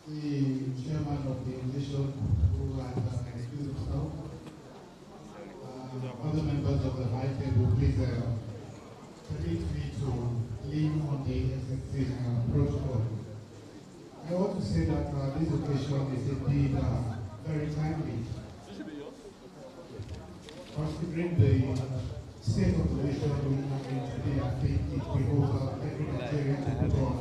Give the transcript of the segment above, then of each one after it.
the chairman of the organization who had excused himself, other members of the high table, please permit me to lean on the existing protocol. I want to say that this occasion is indeed very timely, considering the state of the nation we are in today. I think it behoves every Nigerian to put on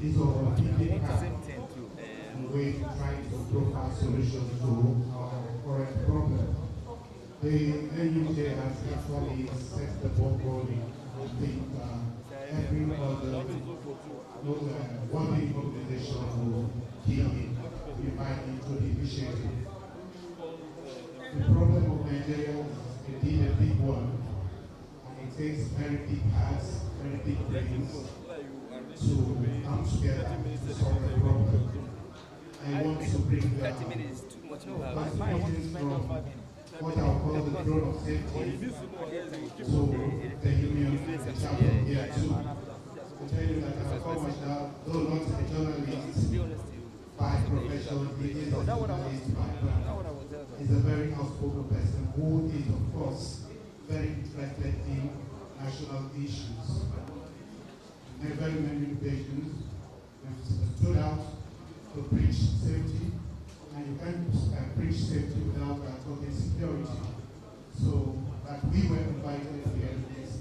his or her thinking cap and way trying to provide solutions to our current problem. The NUJ has actually set the ball rolling. I think every other body organization will key in, invite into the initiative. The problem of Nigeria is indeed a big one, and it takes very big hearts, very big brains to come together to solve the problem. I want to bring the contributions from what I'll call the throne of safety to the union and the chapter here too. To tell you that our commissioner, though not a journalist by profession, he is a journalist by background. He's a very outspoken person who is, of course, very interested in national issues. On very many occasions, stood out to preach safety, and you can't preach safety without talking security. So that we were invited here is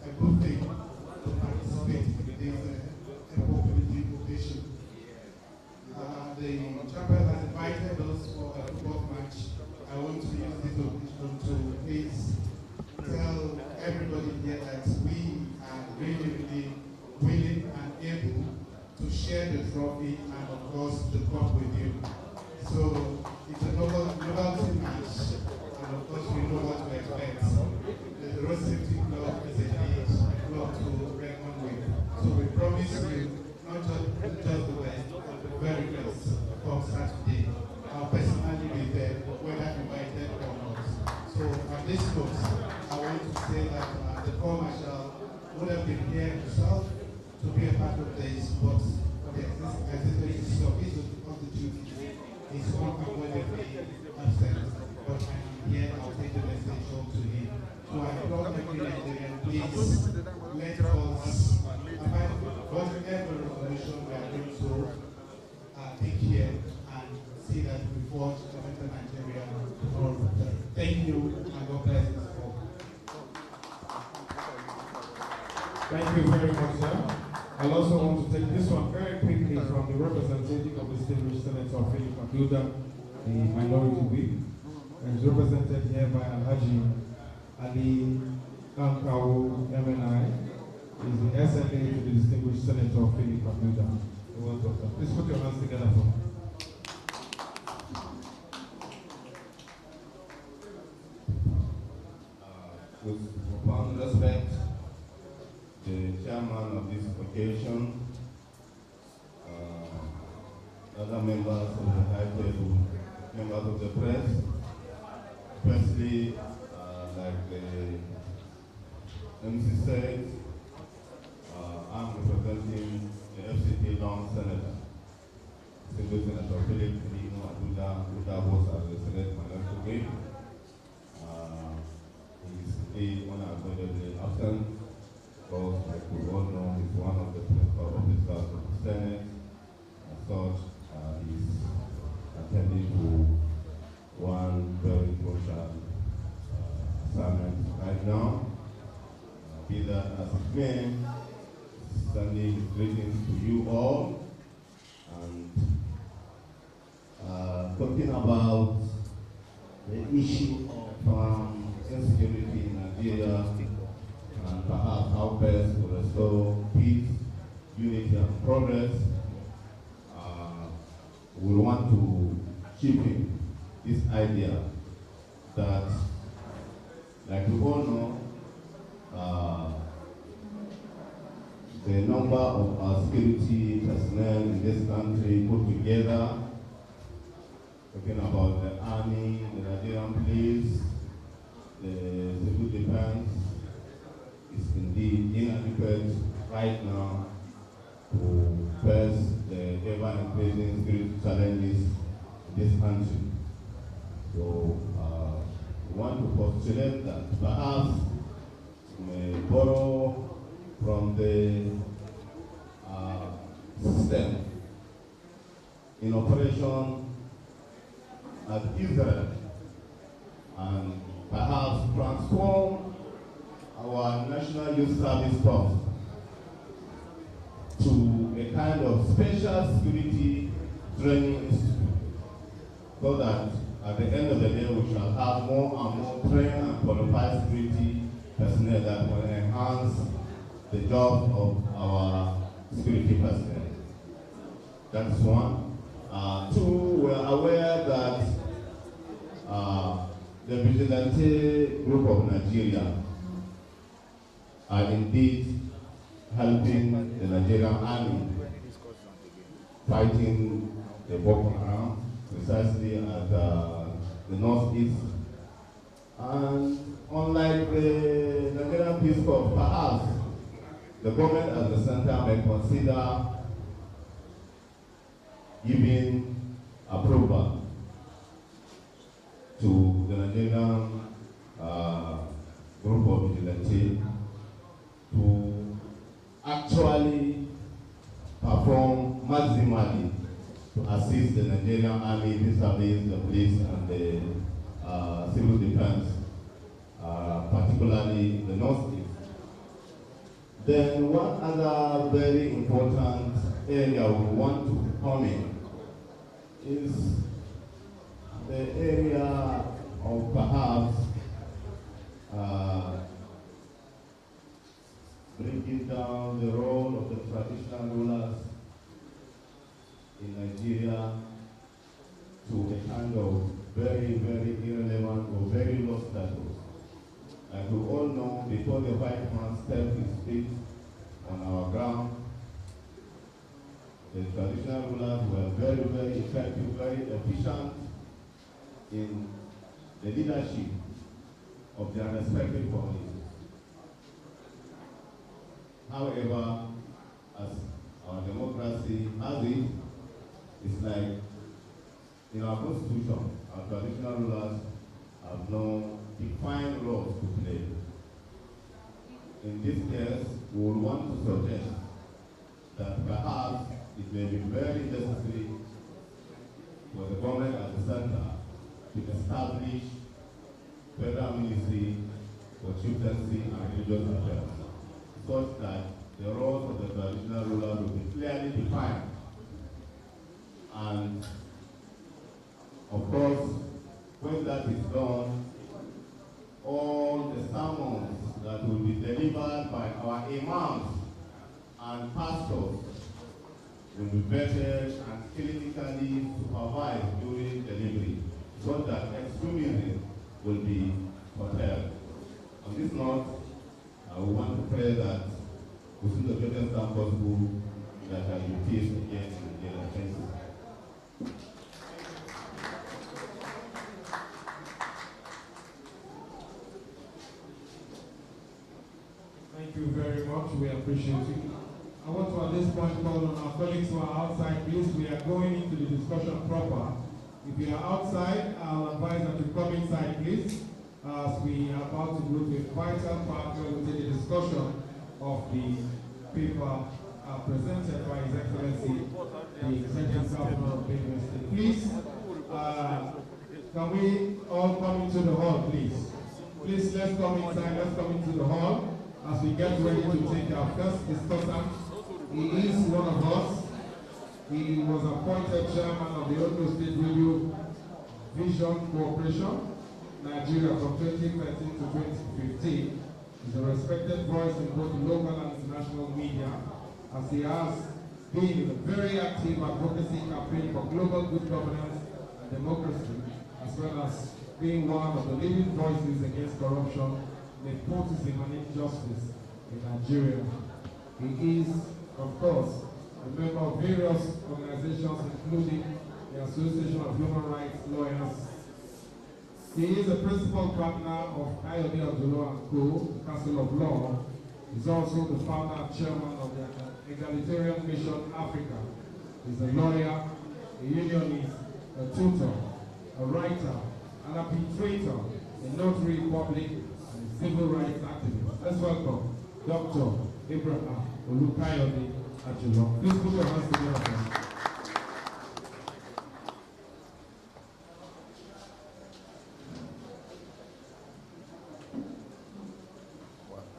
a good thing to participate in this epoch-politic occasion. The chapel has invited us for a football match. I want to use this occasion to please tell everybody here that we are really, really willing and able to share the trophy and, of course, the cup with you. So it's a novelty match, and of course we know what to expect. The Road Safety Club is a club to reckon with. So we promise you not just the best, but the very best from Saturday. I'll personally be there, whether invited or not. So on this note, I want to say that the Corps Marshal would have been here himself to be a part of this, but the existence of his constitution is unavoidably absent. But I am here, I'll take the message home to him. So I implore every Nigerian, please let us, whatever resolution we are going to take here and see that we forge a better Nigeria for thank you and God bless us all. Thank you very much, sir. I also want to take this one very quickly from the representative of the distinguished Senator Philip Ajulo, the minority whip, and is represented here by Alhaji Ali Kawo MNI, is the SLA to the distinguished Senator Philip Ajulo. Please put your hands together for me. With profound respect, the chairman of this occasion, other members of the high table, members of the press, firstly, like the MC said, I'm representing the FCT Long Senator, Single Senator Philip Ajulo, who was as the Senate Minority Whip. He is unavoidably absent because, like we all know, he's one of the principal officers of the Senate. As such, he's attending to one very crucial assignment right now. Be that as it may, sending greetings to you all, and talking about the issue of insecurity in Nigeria, and perhaps how best to restore peace, unity, and progress. We want to keep in this idea that, like we all know, the number of our security personnel in this country put together, talking about the army, the Nigerian police, the civil defense, is indeed inadequate right now to face the the ever-increasing security challenges in this country. So we want to postulate that perhaps we may borrow from the system in operation at Israel and perhaps transform our National Youth Service Corps to a kind of special security training institute, so that at the end of the day we shall have more and more trained and qualified security personnel that will enhance the job of our security personnel. That's one. Two, we are aware that the vigilante group of Nigeria are indeed helping the Nigerian army fighting the Boko Haram precisely at the northeast. And unlike the Nigerian Peace Corps, perhaps the government at the center may consider giving approval to the Nigerian group of vigilante to actually perform maximally to assist the Nigerian army vis-a-vis the police and the civil defense, particularly in the northeast. Then one other very important area we want to come in is the area of perhaps breaking down the role of the traditional rulers in Nigeria to a kind of very, very irrelevant or very low status. Like we all know, before the white man stepped his feet on our ground, the traditional rulers were very, very effective, very efficient in the leadership of their respective communities. However, as our democracy has it, it's like in our constitution, our traditional rulers have no defined roles to play. In this case, we would want to suggest that perhaps it may be very necessary for the government at the center to establish federal ministry for chieftaincy and religious affairs, such that the roles of the traditional rulers will be clearly defined. And of course, when that is done, all the sermons that will be delivered by our imams and pastors will be vetted and clinically supervised during delivery, so that extremism will be curtailed. On this note, we want to pray that within the greatest time possible, that there will be peace again and again. Thank you. Thank you very much. We appreciate it. I want to at this point call on our colleagues who are outside, please. We are going into the discussion proper. If you are outside, I'll advise that you come inside, please, as we are about to go to a vital part where we take a discussion of the paper presented by His Excellency, the Executive Governor of Benue State. Please, can we all come into the hall, please? Please, let's come inside, let's come into the hall as we get ready to take our first discussant. He is one of us. He was appointed chairman of the Ondo State Radio Vision Corporation, Nigeria from 2013 to 2015. He's a respected voice in both local and international media, as he has been in a very active advocacy campaign for global good governance and democracy, as well as being one of the leading voices against corruption, nepotism, and injustice in Nigeria. He is, of course, a member of various organizations, including the Association of Human Rights Lawyers. He is a principal partner of Kayode, Ajulo and Co., the Council of Law. He's also the founder and chairman of the Egalitarian Mission Africa, He's a lawyer, a unionist, a tutor, a writer, an arbitrator, a notary public, and a civil rights activist. Let's welcome Dr. Abraham Kayode Ajulo. Please put your hands together.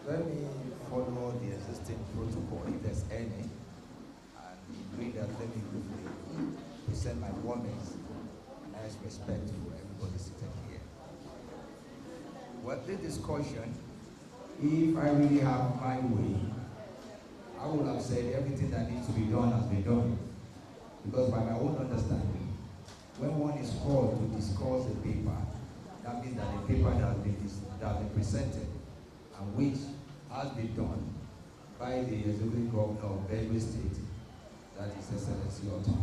Let me follow the existing protocol, if there's any, and in doing that, let me briefly present my warmest and highest respect for everybody sitting here. Well, this discussion, if I really have my way, I would have said everything that needs to be done has been done. Because by my own understanding, when one is called to discuss a paper, that means that the paper that has been presented, and which has been done by the executive governor of Benue State, that is Excellency Otto.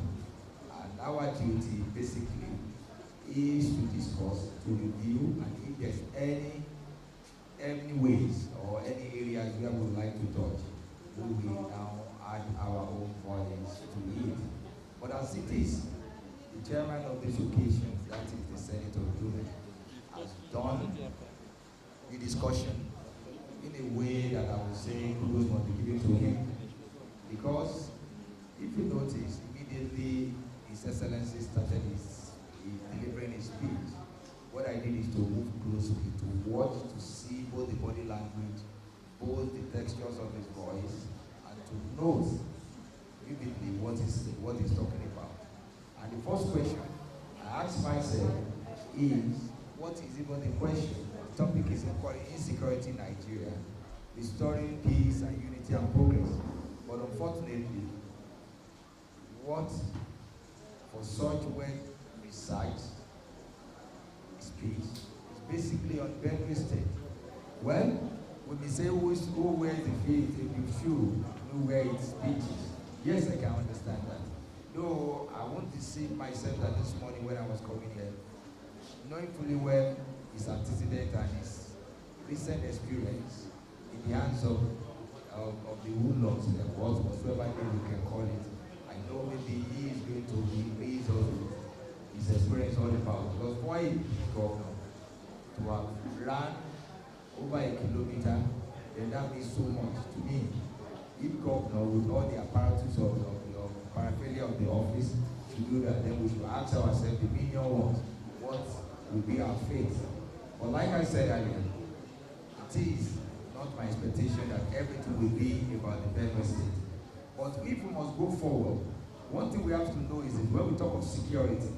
And our duty basically is to discuss, to review, and if there's any ways or any areas where we would like to touch, we will now add our own voice to it. But as it is, the chairman of this occasion, that is the Senator Ndume, has done the discussion in a way that I would say kudos must be given to him. Because if you notice, immediately His Excellency started his delivering his speech. What I did is to move closely, to watch, to see both the body language, both the textures of his voice, and to note vividly what he's talking about. And the first question I asked myself is, what is even the question? The topic is Insecurity in Nigeria, restoring peace and unity and progress. But unfortunately, what for such well-researched speech is basically on Benue State. Well, when we say who wears the feet, if you should know where it speeches. Yes, I can understand that. Though I won't deceive myself that this morning when I was coming here, knowing fully well his antecedent and his recent experience in the hands of the woodlocks, whatsoever name we can call it, I know maybe he is going to release his experience all about. Because for a governor to have run over a kilometer, then that means so much to me. If governor with all the apparatus of the paraphernalia of the office to do that, then we should ask ourselves the million what will be our fate. But like I said earlier, it is not my expectation that everything will be about the Benue State. But if we must go forward, one thing we have to know is that when we talk of security,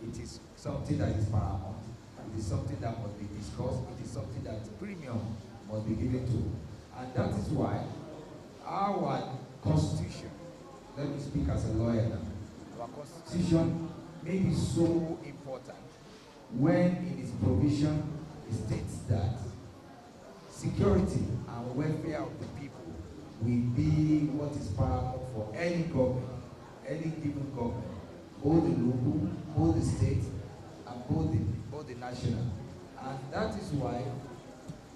it is something that is paramount. It is something that must be discussed. It is something that premium must be given to. And that is why our Constitution, let me speak as a lawyer now, our Constitution may be so important when in its provision it states that security and welfare of the people will be what is paramount for any government, any given government, both the local, both the state, and both the national. And that is why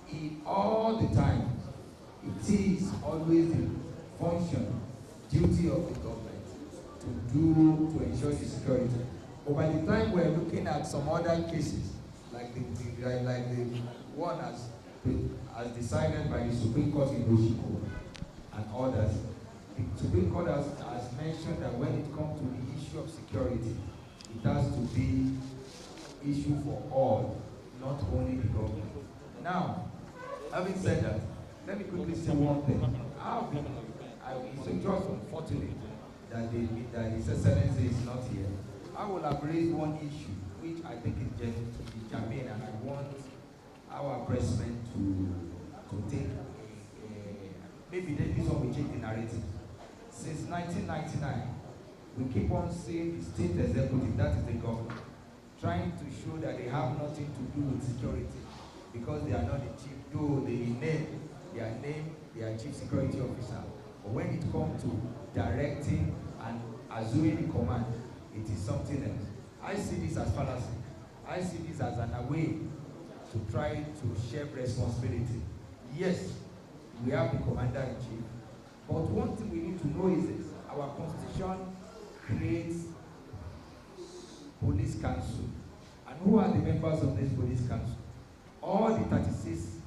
in all the time it is always the function, duty of the government to ensure the security. But by the time we're looking at some other cases, like the one as decided by the Supreme Court in Oshiko and others, the Supreme Court has mentioned that when it comes to the issue of security, it has to be issue for all, not only the government. Now, having said that, let me quickly say one thing. It's just unfortunate that His Excellency is not here. I will have raised one issue, which I think is germane, and I want our president to take, maybe this one will change the narrative. Since 1999, we keep on seeing the state executive, that is the government, trying to show that they have nothing to do with security because they are not the chief, though they name their chief security officer. But when it comes to directing and assuming the command, it is something else. I see this as fallacy. I see this as an way to try to share responsibility. Yes, we have the commander-in-chief, but one thing we need to know is this: our Constitution create police council. And who are the members of this police council? All the 36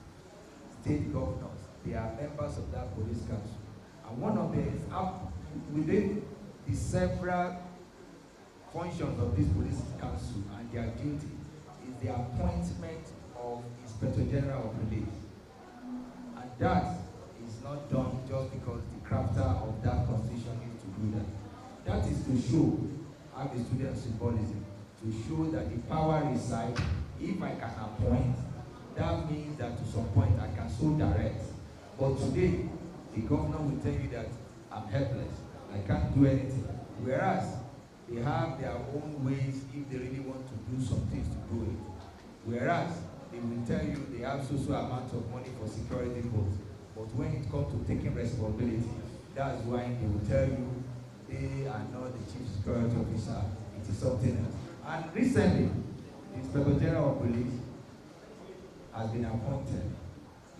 state governors, they are members of that police council. And one of them is up within the several functions of this police council, and their duty is the appointment of Inspector General of Police. And that is not done just because the crafter of that constitution needs to do that. That is to show, I'm a student of symbolism, to show that the power resides. If I can appoint, that means that to some point I can so direct. But today, the governor will tell you that I'm helpless, I can't do anything. Whereas they have their own ways if they really want to do some things to do it. Whereas they will tell you they have so amount of money for security votes. But when it comes to taking responsibility, that's why they will tell you they are not the chief security officer, it is something else. And recently, the Inspector General of Police has been appointed.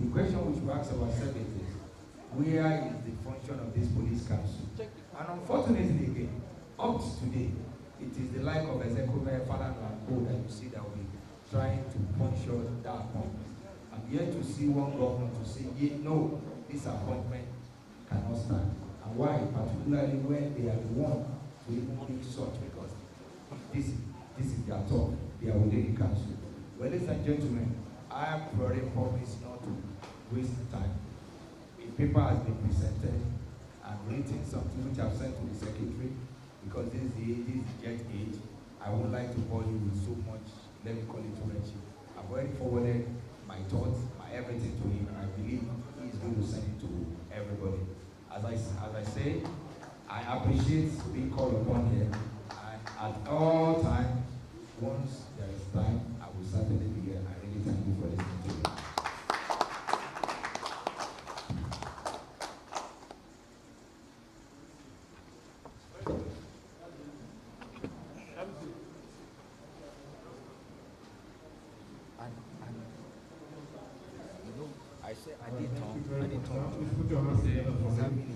The question which we ask ourselves is, where is the function of this police council? And unfortunately again, up to today, it is the like of Ezekiel, Falano and Co that you see that we trying to puncture that appointment. I'm yet to see one government to say, yeah, no, this appointment cannot stand. And why? Particularly when they are the one to even do such, because this is their talk, they are within the council. Well, ladies and gentlemen, I have already promised not to waste time. A paper has been presented and written something which I've sent to the secretary, because this is the jet age. I would like to bore you with so much, let me call it friendship. I've already forwarded my thoughts, my everything to him, and I believe he is going to send it to everybody. As I say, I appreciate being called upon here, and at all times, once there is time, I will certainly be here. I really thank you for listening to me.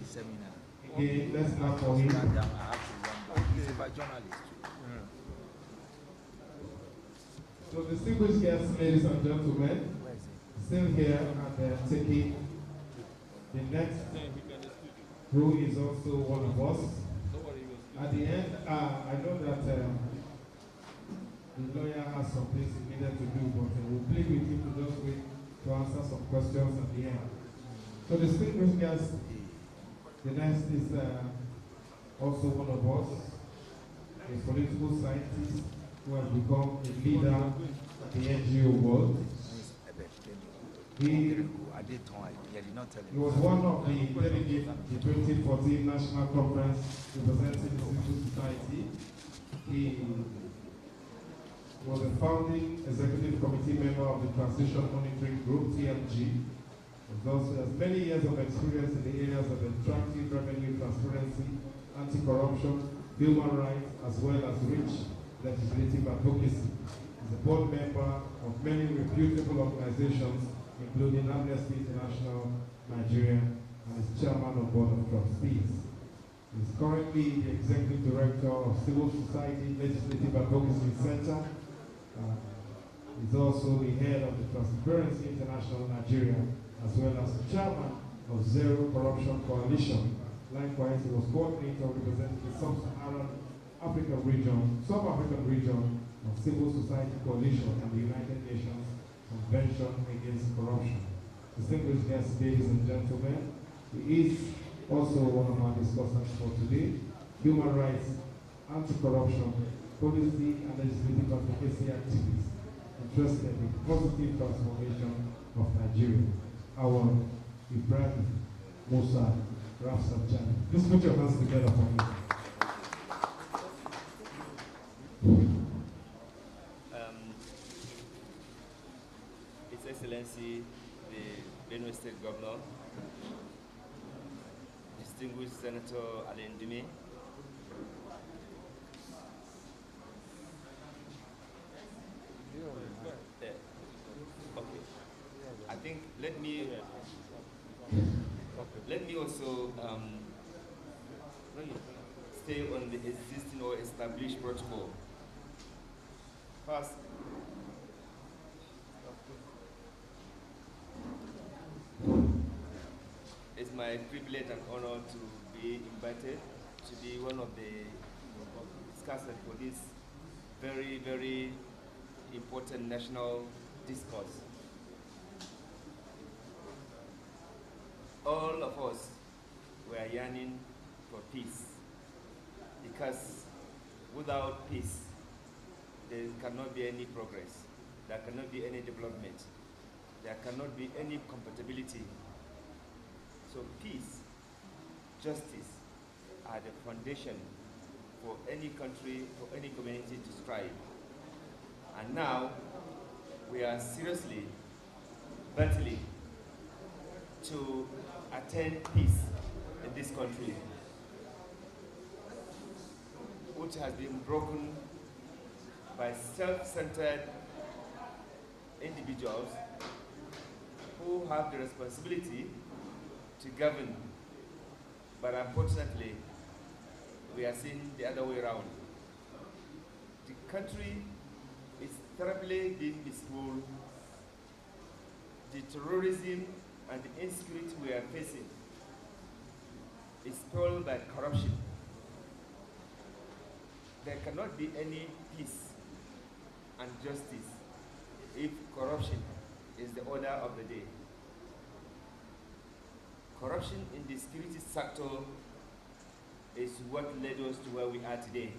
Seminar. Okay, let's clap for him. He's a journalist. So distinguished guests, ladies and gentlemen, still here and taking the next who is also one of us. At the end, I know that the lawyer has some things he needed to do, but we'll plead with him to just wait to answer some questions at the end. So distinguished guests, the next is also one of us, a political scientist who has become a leader in the NGO world. He was one of the delegates at the 2014 National Conference representing the civil society. He was a founding executive committee member of the Transition Monitoring Group, TMG. He also has many years of experience in the areas of extractive revenue transparency, anti-corruption, human rights, as well as rich legislative advocacy. He's a board member of many reputable organizations, including Amnesty International, Nigeria, and is chairman of board of trustees. He's currently the executive director of Civil Society Legislative Advocacy Center. He's also the head of the Transparency International Nigeria, as well as chairman of Zero Corruption Coalition. Likewise, he was coordinator representing the Sub-Saharan African region, Sub-African region of Civil Society Coalition and the United Nations Convention Against Corruption. Distinguished guests, ladies and gentlemen, he is also one of our discussants for today. Human rights, anti-corruption, policy and legislative advocacy activists interested in positive transformation of Nigeria. Our Ibrahim Musa Rafsanjani. Please put your hands together for me. His Excellency, the Benue State Governor, distinguished Senator Ndume, okay. I think let me also stay on the existing or established protocol. First, it's my privilege and honor to be invited to be one of the discussants for this very, very important national discourse. All of us were yearning for peace, because without peace, there cannot be any progress, there cannot be any development, there cannot be any compatibility. So peace, justice are the foundation for any country, for any community to strive. And now, we are seriously battling to attain peace in this country, which has been broken by self-centered individuals who have the responsibility to govern. But unfortunately, we are seeing the other way around. The country is terribly being misruled. The terrorism and the insecurity we are facing is fueled by corruption. There cannot be any peace and justice if corruption is the order of the day. Corruption in the security sector is what led us to where we are today.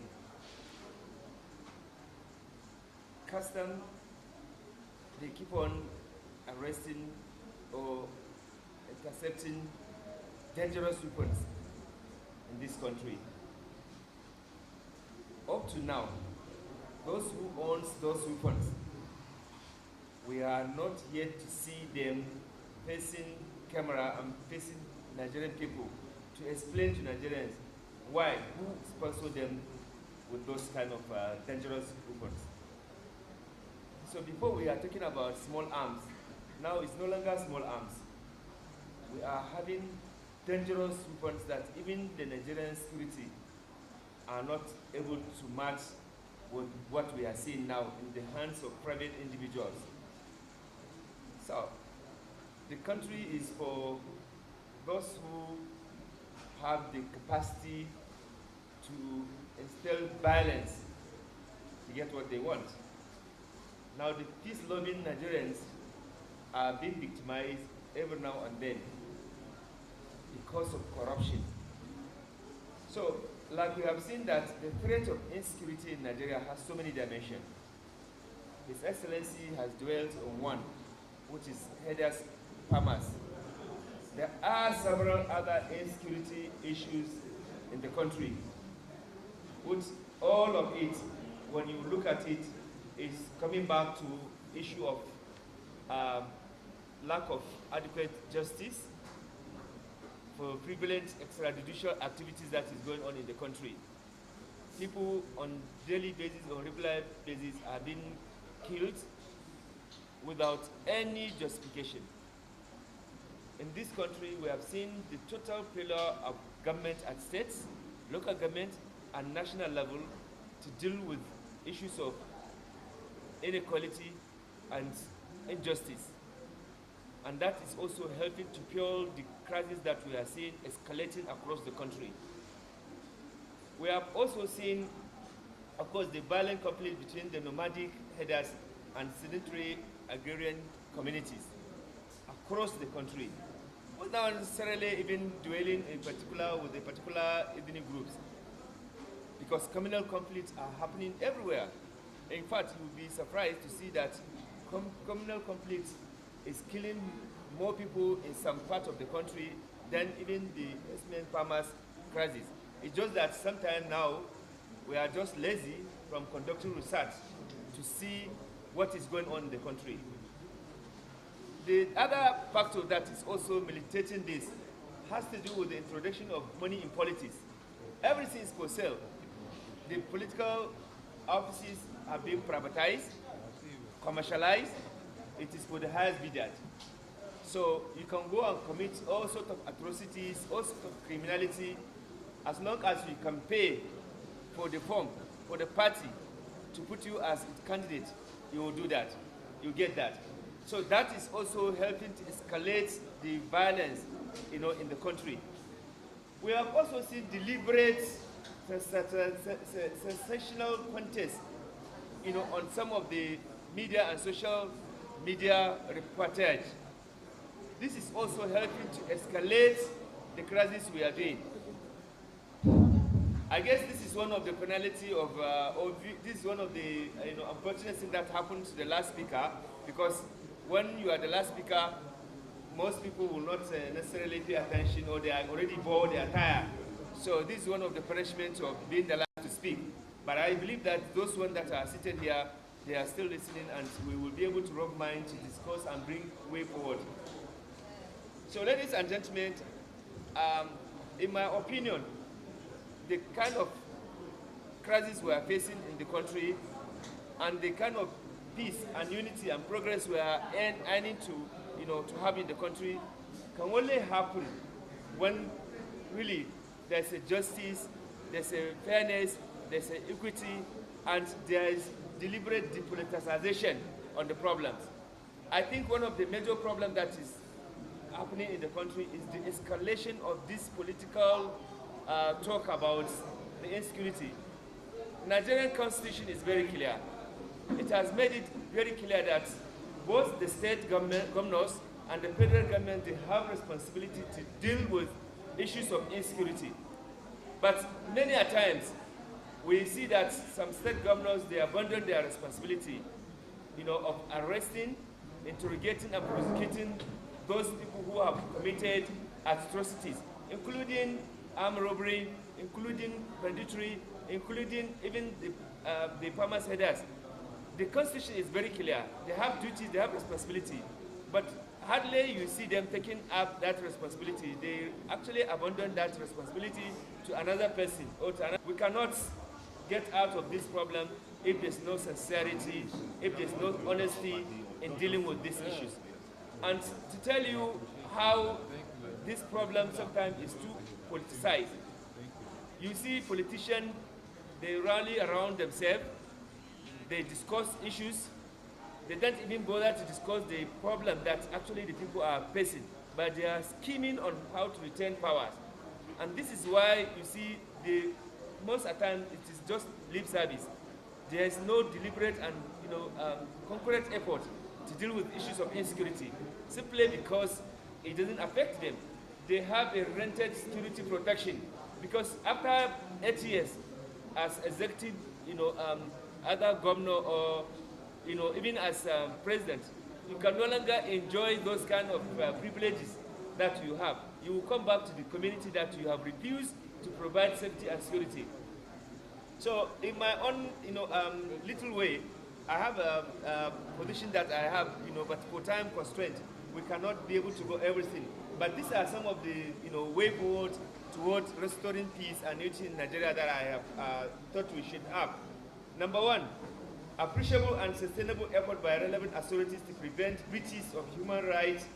Custom, they keep on arresting or intercepting dangerous weapons in this country. Up to now, those who own those weapons, we are not yet to see them facing camera and facing Nigerian people to explain to Nigerians why, who sponsored them with those kind of dangerous weapons. So before we are talking about small arms, now it's no longer small arms. We are having dangerous weapons that even the Nigerian security are not able to match with what we are seeing now in the hands of private individuals. So, the country is for those who have the capacity to instill violence to get what they want. Now, the peace-loving Nigerians are being victimized every now and then because of corruption. So, like we have seen that the threat of insecurity in Nigeria has so many dimensions. His Excellency has dwelt on one, which is herders, farmers. There are several other insecurity issues in the country, which all of it, when you look at it, is coming back to issue of lack of adequate justice for prevalent extrajudicial activities that is going on in the country. People on daily basis or regular basis are being killed without any justification. In this country, we have seen the total failure of government at states, local government, and national level to deal with issues of inequality and injustice. And that is also helping to fuel the crisis that we are seeing escalating across the country. We have also seen, of course, the violent conflict between the nomadic herders and sedentary agrarian communities across the country, without necessarily even dwelling in particular with the particular ethnic groups, because communal conflicts are happening everywhere. In fact, you will be surprised to see that communal conflicts is killing more people in some part of the country than even the farmers' crisis. It's just that sometimes now we are just lazy from conducting research to see what is going on in the country. The other factor that is also militating this has to do with the introduction of money in politics. Everything is for sale. The political offices are being privatized, commercialized. It is for the highest bidder. So you can go and commit all sorts of atrocities, all sorts of criminality, As long as you can pay for the form, for the party to put you as a candidate, you will do that. You get that. So that is also helping to escalate the violence, in the country. We have also seen deliberate sensational contests, on some of the media and social media reportage. This is also helping to escalate the crisis we are doing. I guess this is one of the penalty of, this is one of the unfortunate things that happened to the last speaker, because when you are the last speaker, most people will not necessarily pay attention, or they are already bored, they are tired. So this is one of the punishments of being the last to speak. But I believe that those ones that are seated here, they are still listening, and we will be able to rub minds to discuss and bring way forward. So ladies and gentlemen, in my opinion, the kind of crisis we are facing in the country and the kind of peace and unity and progress we are aiming to have in the country can only happen when really there's a justice, there's a fairness, there's an equity, and there is deliberate depoliticization on the problems. I think one of the major problems that is happening in the country is the escalation of this political talk about the insecurity. Nigerian constitution is very clear. It has made it very clear that both the state governors and the federal government, they have responsibility to deal with issues of insecurity. But many a times, we see that some state governors, they abandon their responsibility, of arresting, interrogating, and prosecuting those people who have committed atrocities, including armed robbery, including banditry, including even the farmers' headers. The Constitution is very clear. They have duties, they have responsibility, but hardly you see them taking up that responsibility. They actually abandon that responsibility to another person or to another. We cannot get out of this problem if there's no sincerity, if there's no honesty in dealing with these issues. And to tell you how this problem sometimes is too politicized. You see politicians, they rally around themselves, they discuss issues, they don't even bother to discuss the problem that actually the people are facing, but they are scheming on how to retain powers. And this is why you see most of the time it is just lip service. There is no deliberate and concrete effort to deal with issues of insecurity, simply because it doesn't affect them. They have a rented security protection, because after 8 years as executive, other governor or even as president, you can no longer enjoy those kind of privileges that you have. You will come back to the community that you have refused to provide safety and security. So in my own little way, I have a position that I have, but for time constraint, we cannot be able to go everything. But these are some of the way forward towards restoring peace and unity in Nigeria that I have thought we should have. Number one, appreciable and sustainable effort by relevant authorities to prevent breaches of human rights,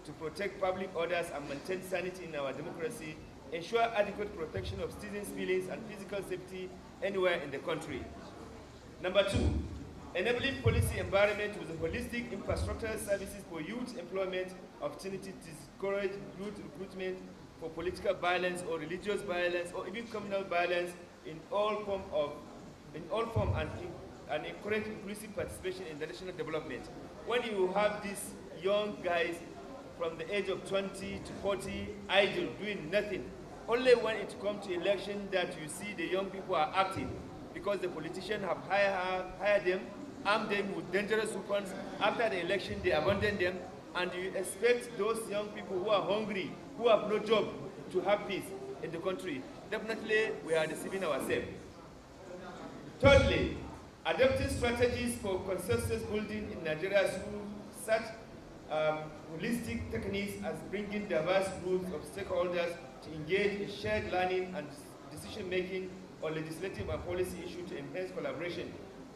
to protect public orders and maintain sanity in our democracy, ensure adequate protection of citizens' feelings and physical safety anywhere in the country. Number two, enabling policy environment with a holistic infrastructural services for youth employment opportunity to discourage youth recruitment for political violence or religious violence or even communal violence in all form and encourage inclusive participation in the national development. When you have these young guys from the age of 20 to 40 idle, doing nothing, only when it comes to election that you see the young people are acting, because the politicians have hired them, armed them with dangerous weapons. After the election, they abandon them, and you expect those young people who are hungry, who have no job, to have peace in the country. Definitely, we are deceiving ourselves. Thirdly, adopting strategies for consensus building in Nigeria through such holistic techniques as bringing diverse groups of stakeholders to engage in shared learning and decision-making on legislative and policy issues to enhance collaboration,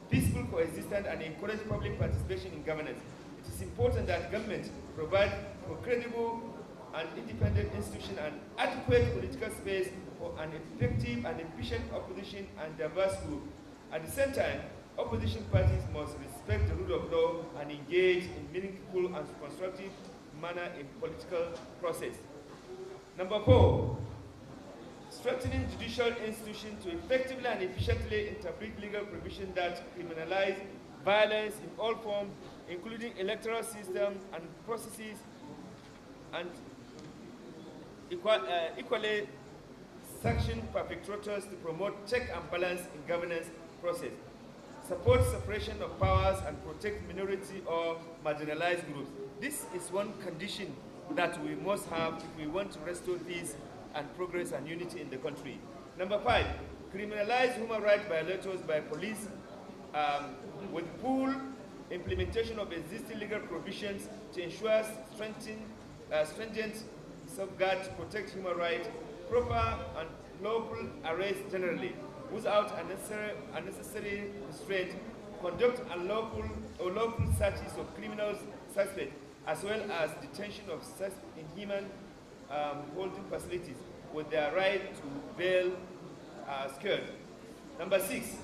peaceful coexistence, and encourage public participation in governance. It is important that government provide for credible and independent institutions and adequate political space for an effective and efficient opposition and diverse group. At the same time, opposition parties must respect the rule of law and engage in meaningful and constructive manner in political process. Number 4, strengthening judicial institutions to effectively and efficiently interpret legal provisions that criminalize violence in all forms, including electoral systems and processes, and equally sanction perpetrators to promote check and balance in governance process, support separation of powers, and protect minority or marginalized groups. This is one condition that we must have if we want to restore peace and progress and unity in the country. Number 5, criminalize human rights violators by police with full implementation of existing legal provisions to ensure stringent safeguards to protect human rights, proper and lawful arrest generally, without unnecessary restraint, conduct unlawful or lawful searches of criminals suspects, as well as detention of such inhuman holding facilities with their right to bail secured. Number 6,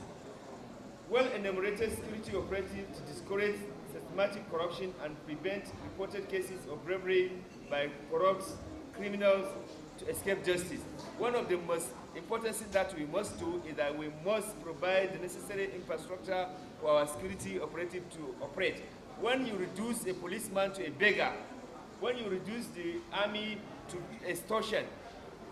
well-enumerated security operatives to discourage systematic corruption and prevent reported cases of robbery by corrupt criminals to escape justice. One of the most important things that we must do is that we must provide the necessary infrastructure for our security operative to operate. When you reduce a policeman to a beggar, when you reduce the army to extortion,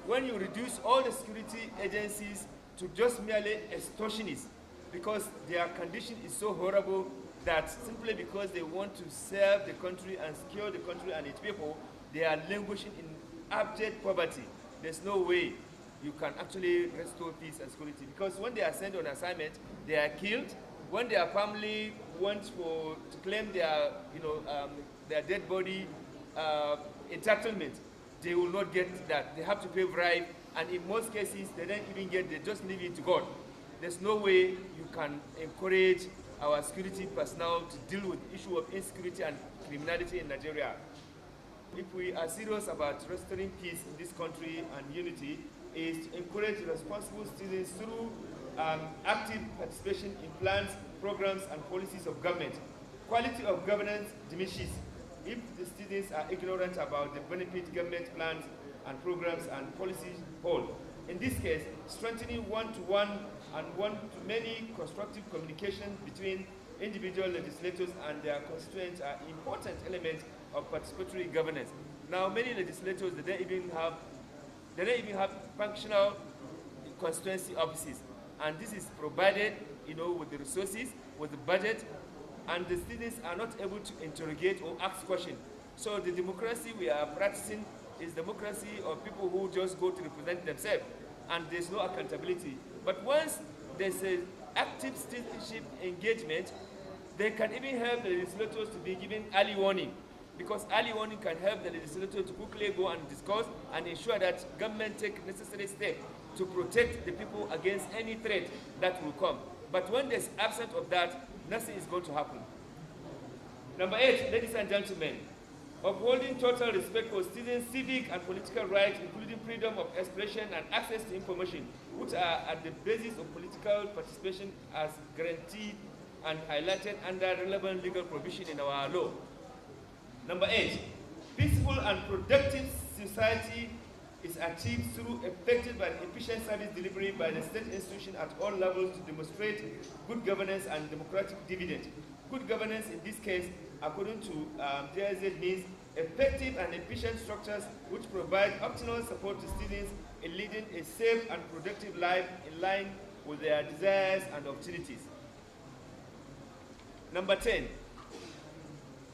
when you reduce all the security agencies to just merely extortionists, because their condition is so horrible that simply because they want to serve the country and secure the country and its people, they are languishing in abject poverty. There's no way you can actually restore peace and security, because when they are sent on assignment, they are killed. When their family wants to claim their, their dead body entitlement, they will not get that. They have to pay bribe, and in most cases, they don't even get. They just leave it to God. There's no way you can encourage our security personnel to deal with the issue of insecurity and criminality in Nigeria. If we are serious about restoring peace in this country and unity, is to encourage responsible citizens through active participation in plans, programs, and policies of government. Quality of governance diminishes if the citizens are ignorant about the benefit government plans and programs and policies hold. In this case, strengthening one-to-one and one-to-many constructive communication between individual legislators and their constituents are important elements of participatory governance. Now, many legislators, they don't even have functional constituency offices, and this is provided, with the resources, with the budget, and the citizens are not able to interrogate or ask questions. So the democracy we are practicing is democracy of people who just go to represent themselves, and there's no accountability. But once there's an active citizenship engagement, they can even help the legislators to be given early warning, because early warning can help the legislator to quickly go and discuss and ensure that government take necessary steps to protect the people against any threat that will come. But when there's absence of that, nothing is going to happen. Number 8, ladies and gentlemen, upholding total respect for citizens' civic and political rights, including freedom of expression and access to information, which are at the basis of political participation as guaranteed and highlighted under relevant legal provision in our law. Number 8, peaceful and productive society is achieved through effective and efficient service delivery by the state institution at all levels to demonstrate good governance and democratic dividend. Good governance in this case, according to DIZ, means effective and efficient structures which provide optimal support to citizens in leading a safe and productive life in line with their desires and opportunities. Number 10,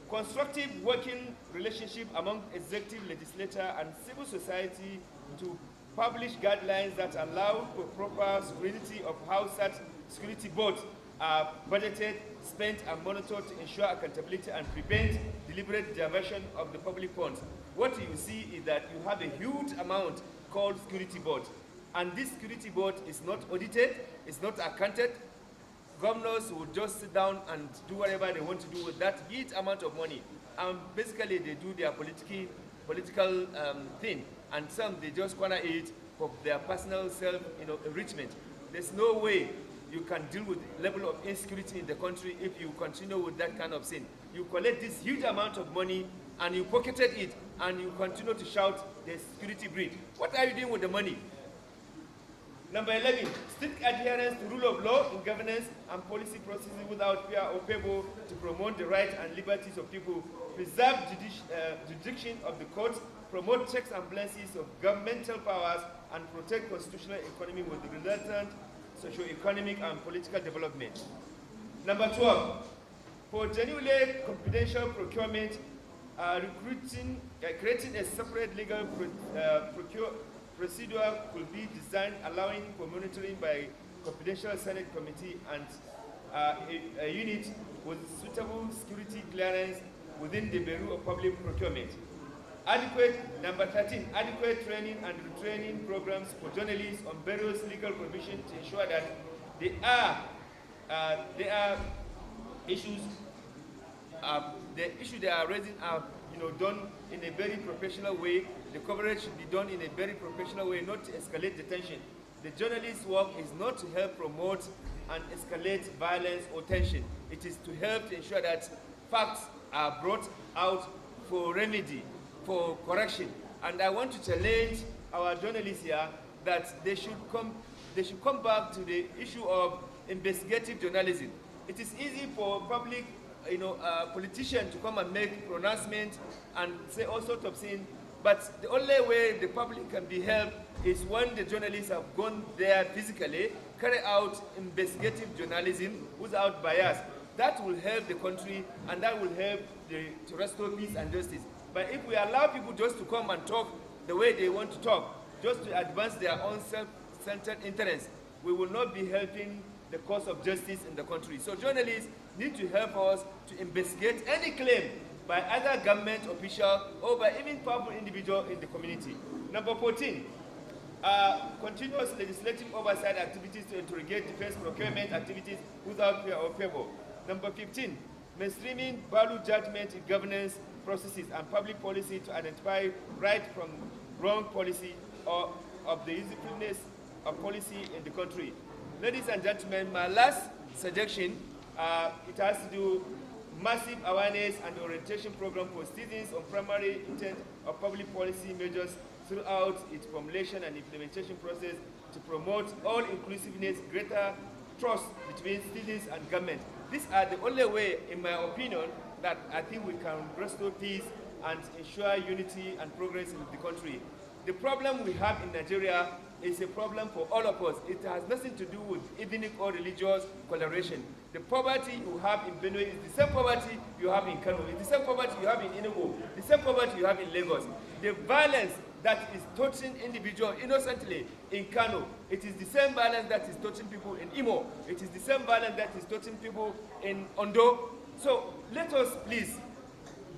constructive working relationship among executive, legislature, and civil society to publish guidelines that allow for proper scrutiny of how such security boards are budgeted, spent, and monitored to ensure accountability and prevent deliberate diversion of the public funds. What you see is that you have a huge amount called security board, and this security board is not audited, it's not accounted. Governors will just sit down and do whatever they want to do with that huge amount of money. And basically they do their political thing, and some they just corner it for their personal self-enrichment. There's no way you can deal with the level of insecurity in the country if you continue with that kind of sin. You collect this huge amount of money and you pocketed it and you continue to shout the security breed. What are you doing with the money? Number 11, strict adherence to rule of law in governance and policy processes without fear or favor to promote the rights and liberties of people, preserve jurisdiction of the courts, promote checks and balances of governmental powers, and protect constitutional economy with the resultant socio-economic and political development. Number 12, for genuinely confidential procurement, creating a separate legal procedure could be designed allowing for monitoring by confidential Senate committee and a unit with suitable security clearance within the Bureau of Public Procurement. Number 13, adequate training and retraining programs for journalists on various legal provisions to ensure that there are issues, the issue they are raising are done in a very professional way. The coverage should be done in a very professional way, not to escalate the tension. The journalist's work is not to help promote and escalate violence or tension. It is to help to ensure that facts are brought out for remedy, for correction. And I want to challenge our journalists here that they should come back to the issue of investigative journalism. It is easy for public, politicians to come and make pronouncements and say all sorts of things, but the only way the public can be helped is when the journalists have gone there physically, carry out investigative journalism without bias. That will help the country and that will help to restore peace and justice. But if we allow people just to come and talk the way they want to talk, just to advance their own self-centered interests, we will not be helping the cause of justice in the country. So journalists need to help us to investigate any claim by either government official or by even powerful individual in the community. Number 14, continuous legislative oversight activities to interrogate defense procurement activities without fear or favor. Number 15, mainstreaming value judgment in governance processes and public policy to identify right from wrong policy or of the usefulness of policy in the country. Ladies and gentlemen, my last suggestion, it has to do massive awareness and orientation program for citizens on primary intent of public policy measures throughout its formulation and implementation process to promote all inclusiveness, greater trust between citizens and government. These are the only way, in my opinion, that I think we can restore peace and ensure unity and progress in the country. The problem we have in Nigeria is a problem for all of us. It has nothing to do with ethnic or religious coloration. The poverty you have in Benue is the same poverty you have in Kano. It's the same poverty you have in Enugu. The same poverty you have in Lagos. The violence that is touching individuals innocently in Kano, it is the same violence that is touching people in Imo. It is the same violence that is touching people in Ondo. So let us please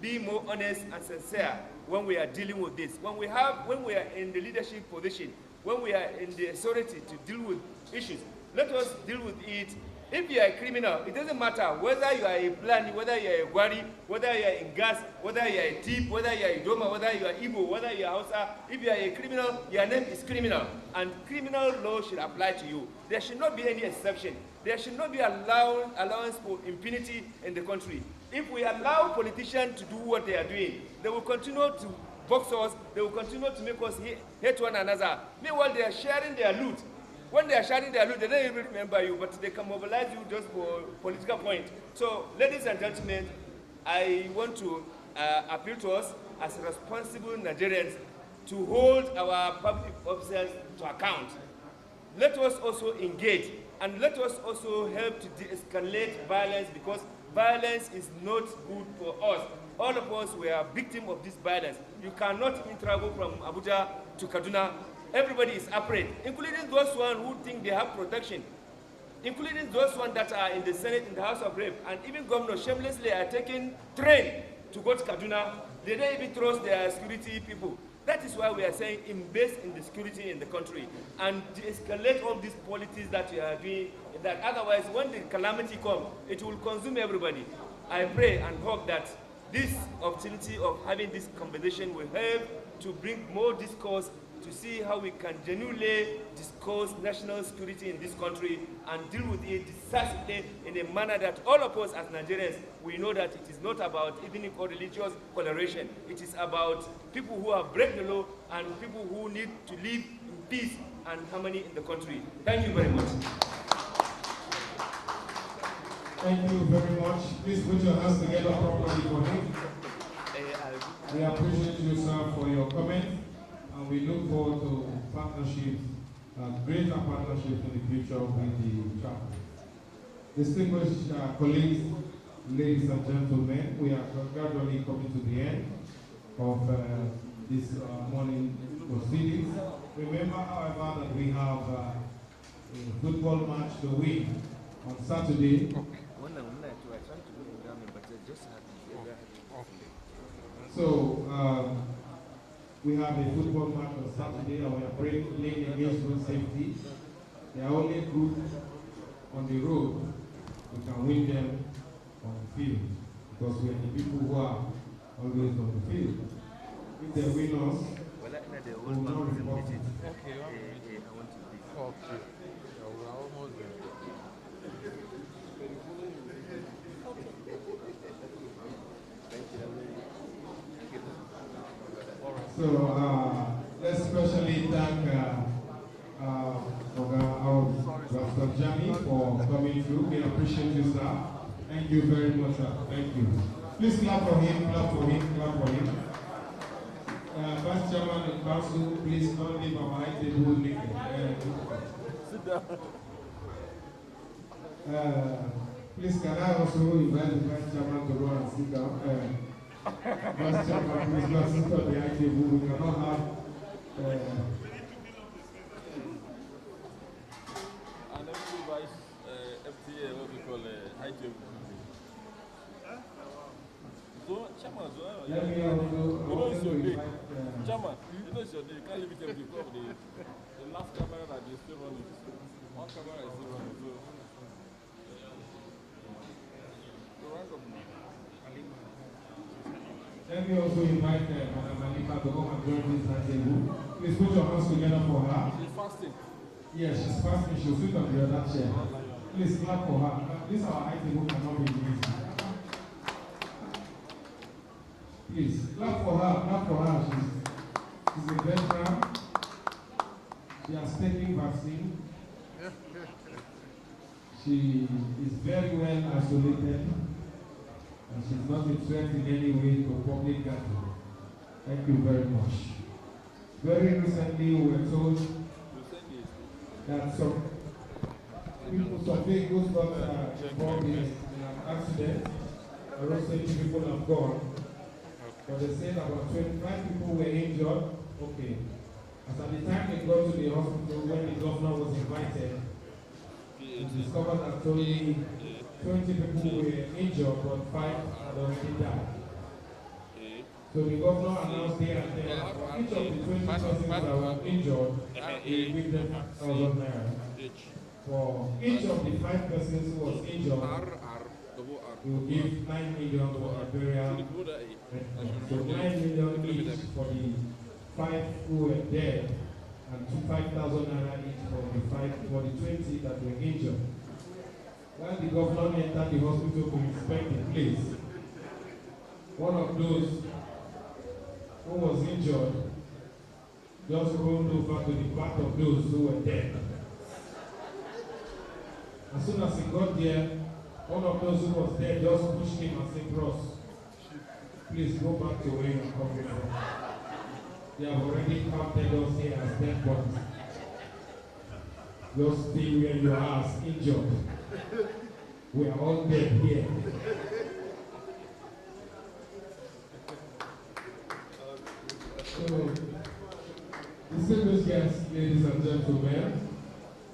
be more honest and sincere when we are dealing with this. When we are in the leadership position, when we are in the authority to deal with issues, let us deal with it. If you are a criminal, it doesn't matter whether you are a Fulani, whether you are a Gwari, whether you are in Gas, whether you are a thief, whether you are a Idoma, whether you are Igbo, whether you are Hausa. If you are a criminal, your name is criminal, and criminal law should apply to you. There should not be any exception. There should not be allowance for impunity in the country. If we allow politicians to do what they are doing, they will continue to box us, they will continue to make us hate one another. Meanwhile, they are sharing their loot. When they are sharing their loot, they don't even remember you, but they can mobilize you just for political point. So, ladies and gentlemen, I want to appeal to us as responsible Nigerians to hold our public officers to account. Let us also engage, and let us also help to de-escalate violence, because violence is not good for us. All of us were victims of this violence. You cannot even travel from Abuja to Kaduna. Everybody is afraid, including those who think they have protection, including those that are in the Senate, in the House of Rep, and even governors shamelessly are taking train to go to Kaduna. They don't even trust their security people. That is why we are saying invest in the security in the country and de-escalate all these politics that you are doing, that otherwise when the calamity comes, it will consume everybody. I pray and hope that this opportunity of having this conversation will help to bring more discourse to see how we can genuinely discuss national security in this country and deal with it decisively in a manner that all of us as Nigerians, we know that it is not about ethnic or religious coloration. It is about people who have break the law and people who need to live in peace and harmony in the country. Thank you very much. Thank you very much. Please put your hands together properly for him. We appreciate you, sir, for your comment, and we look forward to partnerships, greater partnerships in the future with the chapel. Distinguished colleagues, ladies and gentlemen, we are gradually coming to the end of this morning proceedings. Remember, however, that we have a football match to win on Saturday. So, we have a football match on Saturday and we are playing against road safety. They are only good on the road. We can win them on the field because we are the people who are always on the field. If they win us, we will not report it. Okay, I want to be. Okay. We're almost there. So let's especially thank our Dr. Jami for coming through. We appreciate you, sir. Thank you very much, sir. Thank you. Please clap for him, clap for him, clap for him. Vice Chairman and Council, please don't leave our high table naked. Sit down. Please, can I also invite the Vice Chairman to go and sit down? Vice Chairman, please go and sit on the high table. We cannot have. And every vice FTA, what we call high table. So, Chairman, Let me also invite. Chairman, you know it's your day. You can't leave it empty because the last camera that is still running. One camera is still running. So rank up now. Let me also invite Madam Malika to come and join this high table. Please put your hands together for her. She's fasting. Yes, she's fasting. She'll sit on the other chair. Please clap for her. This our high table cannot be easy. Please clap for her. Clap for her. She's a veteran. She has taken vaccine. She is very well isolated. And she's not a threat in any way to public gathering. Thank you very much. Very recently, we were told that some vehicles got involved in an accident. Around 20 people have gone. But they said about 25 people were injured. Okay. As at the time they got to the hospital, when the governor was invited, we discovered that only 20 people were injured, but 5 had already died. So the governor announced there and there, for each of the 20 persons that were injured, he will give them 1,000 naira. For each of the 5 persons who was injured, we will give 9 million for a burial. So 9 million each for the 5 who were dead, and 5,000 naira each for the 20 that were injured. When the governor entered the hospital to inspect the place, one of those who was injured just rolled over to the part of those who were dead. As soon as he got there, one of those who was dead just pushed him and said, "Bros, please go back to where you are coming from. They have already counted us here as dead bodies. Just stay where you are as injured. We are all dead here." So, distinguished guests, ladies and gentlemen,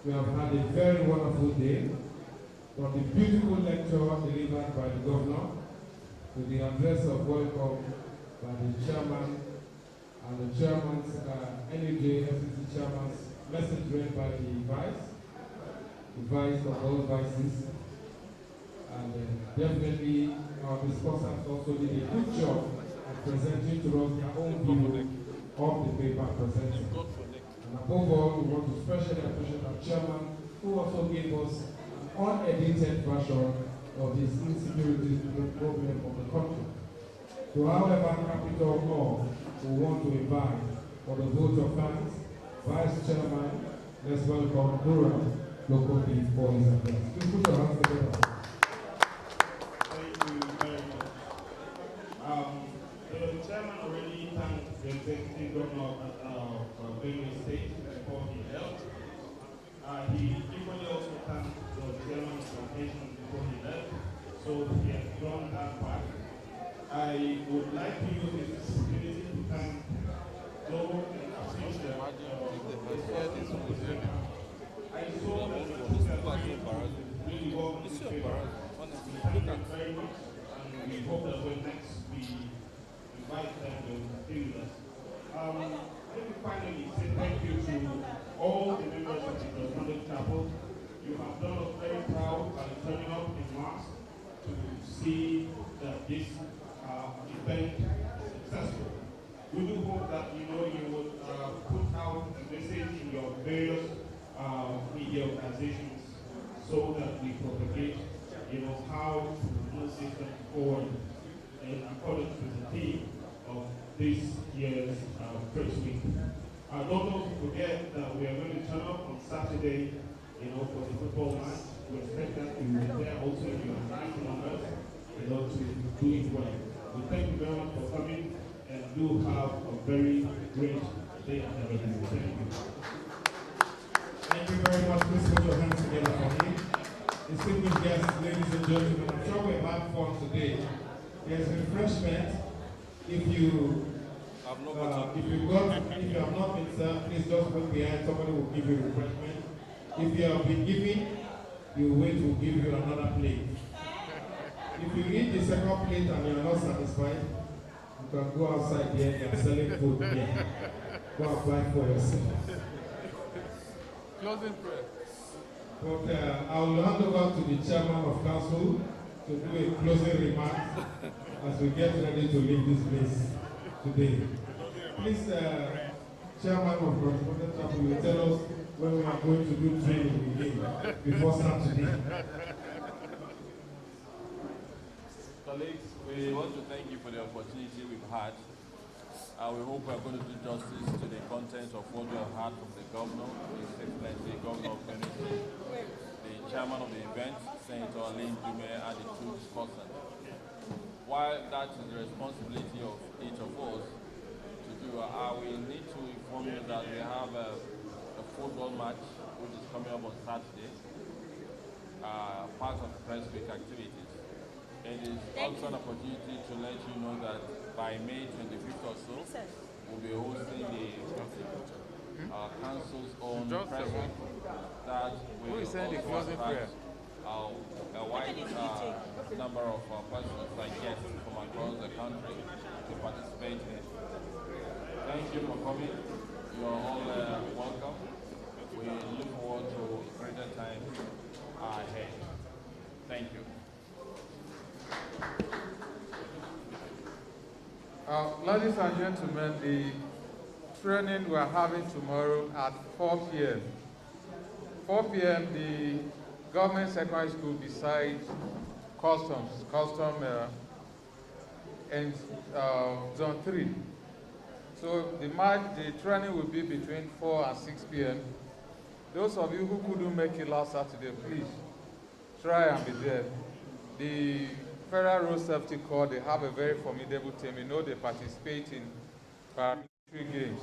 we have had a very wonderful day. For the beautiful lecture delivered by the governor, with the address of welcome by the chairman and the chairman's NUJ FCC chairman's message read by the vice of all vices, and definitely our discussants also did a good job at presenting to us their own view of the paper presented. And above all, we want to specially appreciate our chairman, who also gave us an unedited version of his insecurity problem of the country. To however capital more we want to invite for the vote of thanks, Vice Chairman, let's welcome Ndume locally for his address. Please put your hands together. Thank you very much. The chairman already thanked the executive governor of Benue State before he left. He equally also thanked the chairman of the foundation before he left, so he has done that part. I would like to use this opportunity to thank Global and Association. I saw that the two are really well in this paper. We thank them very much, and we hope that when next we invite them to stay with us. Let me finally say thank you to all the members of the Correspondents Chapel. You have done us very proud by turning up in mass to see that this event is successful. We do hope that you would put out a message in your various media organizations so that we propagate how to move systems forward in accordance with the theme of this year's press week. Don't also forget that we are going to turn up on Saturday, for the football match. We expect that you will be there also in your nice numbers, to do it well. We thank you very much for coming, and do have a very great day ahead of you. Thank you. Thank you very much. Please put your hands together for me. Distinguished guests, ladies and gentlemen, I'm sure we've had fun today. There's refreshment. If you have not been served, please just wait behind. Somebody will give you refreshment. If you have been given, you wait, will give you another plate. If you eat the second plate and you are not satisfied, you can go outside there. They are selling food there. Go apply for yourself. Closing prayer. But I will hand over to the chairman of council to do a closing remark as we get ready to leave this place today. Please, chairman of Correspondents Chapel, will tell us when we are going to do training again before Saturday. Colleagues, we want to thank you for the opportunity we've had. We hope we are going to do justice to the content of what we have heard from the governor, His Excellency Governor of Benue State, the chairman of the event, Senator Ndume, and the two discussants. While that is the responsibility of each of us to do, we need to inform you that we have a football match which is coming up on Saturday, part of the press week activities. It is also an opportunity to let you know that by May 25th or so, we'll be hosting the council's own press week that will also attract a wide number of persons like guests from across the country to participate in it. Thank you for coming. You are all welcome. We look forward to greater times ahead. Thank you. Ladies and gentlemen, the training we are having tomorrow at 4 p.m. 4 p.m. the government secondary school beside custom and zone 3. So the training will be between 4 and 6 p.m. Those of you who couldn't make it last Saturday, please try and be there. The Federal Road Safety Corps, they have a very formidable team. You know, they participate in paramilitary games.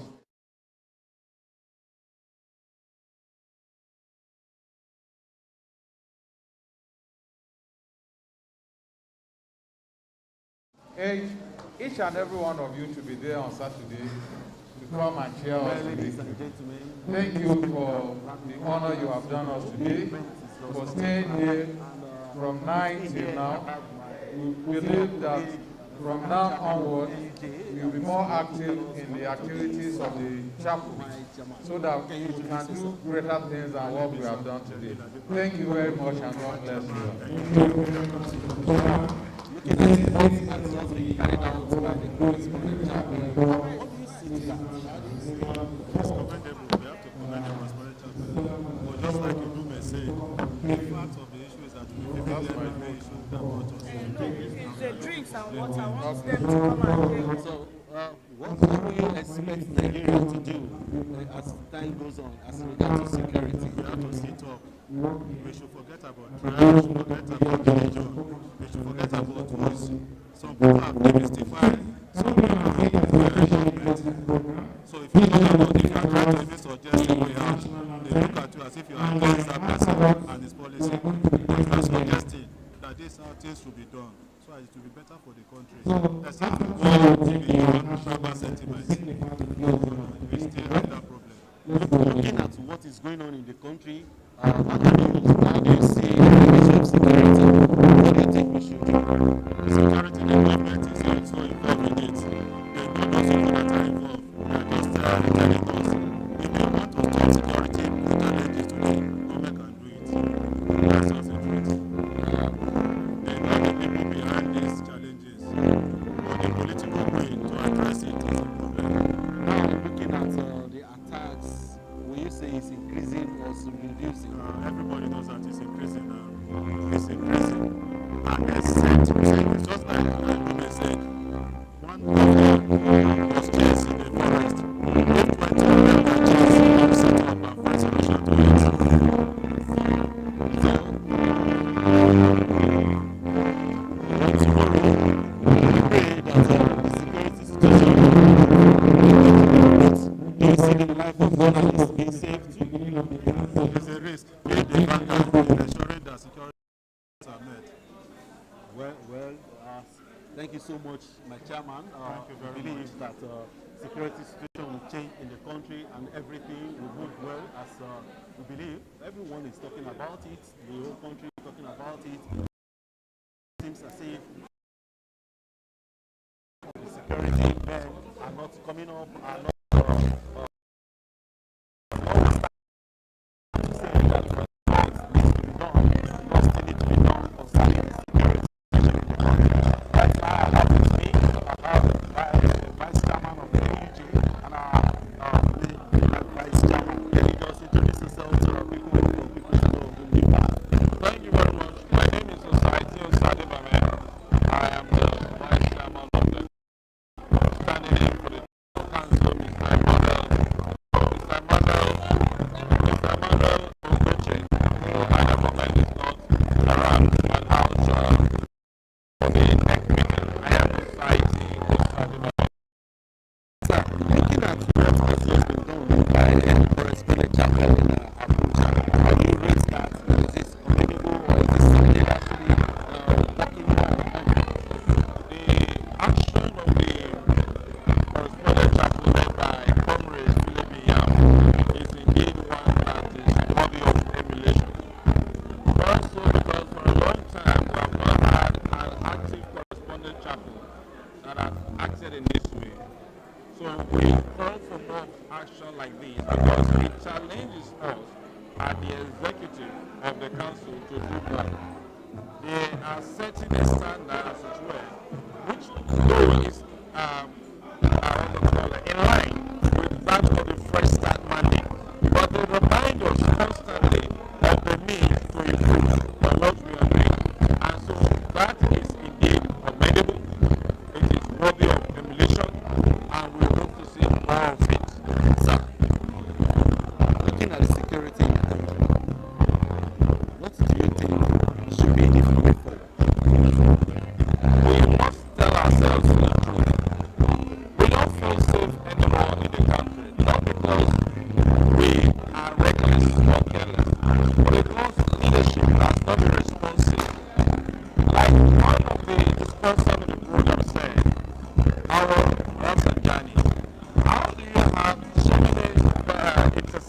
Each and every one of you to be there on Saturday to come and cheer us today. Thank you for the honor you have done us today, for staying here from 9 till now. We believe that from now onward, we will be more active in the activities of the chapel so that we can do greater things than what we have done today. Thank you very much, and God bless you. It's commendable. We have to commend the Correspondents chapter. But just like Ndume said, the fact of the issue is that we feed them the issue that brought us. The drinks and water, I want them to come and take. So, what do you expect Nigeria to do as time goes on as regards to security? We have to sit up. We should forget about crime, we should forget about religion, we should forget about wars. Some people have demystified some people government. So if you look about if you are trying to even suggest a way out, they look at you as if you are against that person and his policy. But if you are suggesting that this how things should be done, so it will be better for the country. Except we go beyond tribal sentiments. We still have that problem. Looking at what is going on in the country, how do you see the issue of security? What do you think we should do? The security, the government is also involved in it. They know those people that are involved. They are just telling us. If they want to talk security, put challenges to them. Government can do it. That's just the truth. They know the people behind these challenges. But the political brain to address it is a problem. Now, looking at the attacks, will you say it's increasing or reducing? Everybody knows that it's increasing now. It's increasing. And except, it's just like Ndume said, one person was chased in the forest. Both went to the chase and set up and find solution to it. So, tomorrow, we pray that the security situation do you see the life of journalists being saved too? There's a risk. If the background in ensuring that security are met. Thank you so much, my chairman. Thank you very believe much. that security situation will change in the country and everything will move well as we believe. Everyone is talking about it. The whole country is talking about it. It seems as if the security men are not coming up, are not Thank you very much. My name is Society Osadebame. I am the vice chairman of the standing in for the council, Mr. Emmanuel Ogoche, who at the moment is not around my house for the next meeting. I am Society Osadebame. Sir, looking at what has just been done by the correspondent chapter in Abuja, how do you rate that? Is this commendable or is this something actually working more? The action of the correspondent chapter led by Comrade Philip Yam is indeed one that is worthy of emulation. Also because for a long time we have not had an active correspondent chapel that has acted in this way. So we call for more action like this because it challenges us at the executive of the council to do that. They are setting a standard as it were, which though is in line with that of the Fresh Start mandate, but they remind us constantly of the need to improve on what we are doing. And so that is indeed commendable. It is worthy of emulation, and we hope to see more of it. Sir, looking at the security in the country, what do you think should be the way forward? We must tell ourselves the truth. We don't feel safe anymore in the